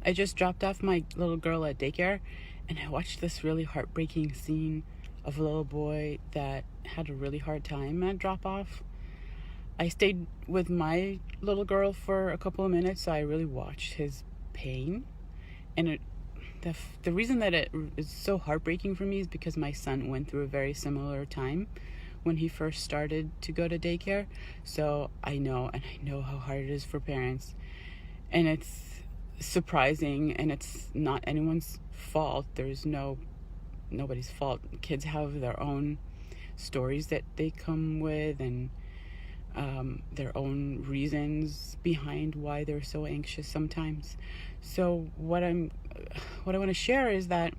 I just dropped off my little girl at daycare, and I watched this really heartbreaking scene of a little boy that had a really hard time at drop off. I stayed with my little girl for a couple of minutes, so I really watched his pain. And the reason that it is so heartbreaking for me is because my son went through a very similar time when he first started to go to daycare. So I know how hard it is for parents. And it's surprising, and it's not anyone's fault. There's nobody's fault. Kids have their own stories that they come with, and their own reasons behind why they're so anxious sometimes. So what I want to share is that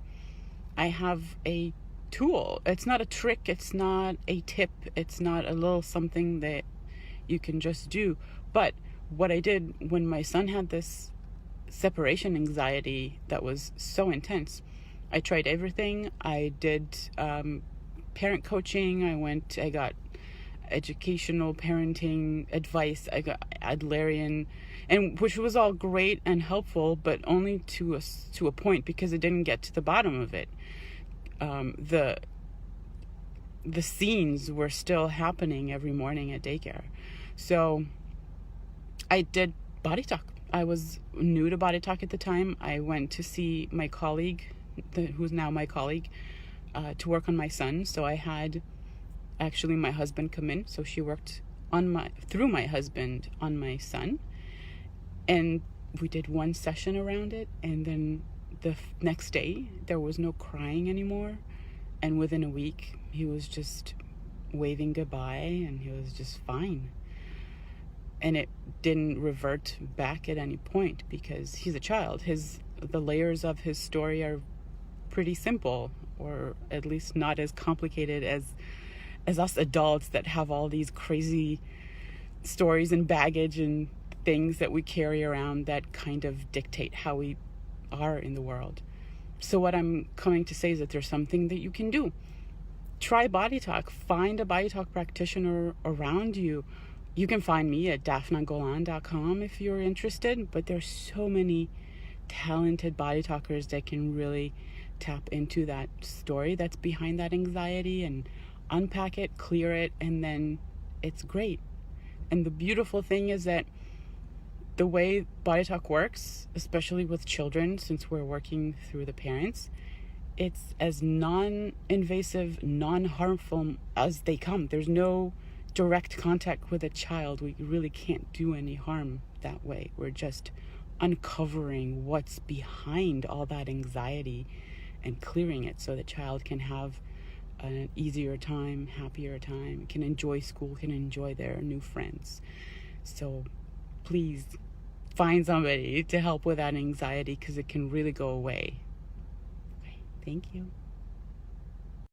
I have a tool. It's not a trick, it's not a tip, it's not a little something that you can just do. But what I did when my son had this separation anxiety that was so intense, I tried everything. I did parent coaching. I got educational parenting advice. I got Adlerian, and which was all great and helpful, but only to a point, because it didn't get to the bottom of it. The scenes were still happening every morning at daycare. So I did body talk. I was new to body talk at the time. I went to see my colleague, who's now my colleague, to work on my son. So I had actually my husband come in. So she worked through my husband on my son. And we did one session around it. And then the next day, there was no crying anymore. And within a week, he was just waving goodbye, and he was just fine. And it didn't revert back at any point, because he's a child. The layers of his story are pretty simple, or at least not as complicated as us adults that have all these crazy stories and baggage and things that we carry around that kind of dictate how we are in the world. So what I'm coming to say is that there's something that you can do. Try body talk. Find a body talk practitioner around you. You can find me at daphnagolan.com if you're interested, but there's so many talented body talkers that can really tap into that story that's behind that anxiety and unpack it, clear it, and then it's great. And the beautiful thing is that the way body talk works, especially with children, since we're working through the parents, it's as non-invasive, non-harmful as they come. There's no direct contact with a child. We really can't do any harm that way. We're just uncovering what's behind all that anxiety and clearing it so the child can have an easier time, happier time, can enjoy school, can enjoy their new friends. So please find somebody to help with that anxiety, because it can really go away. Okay, thank you.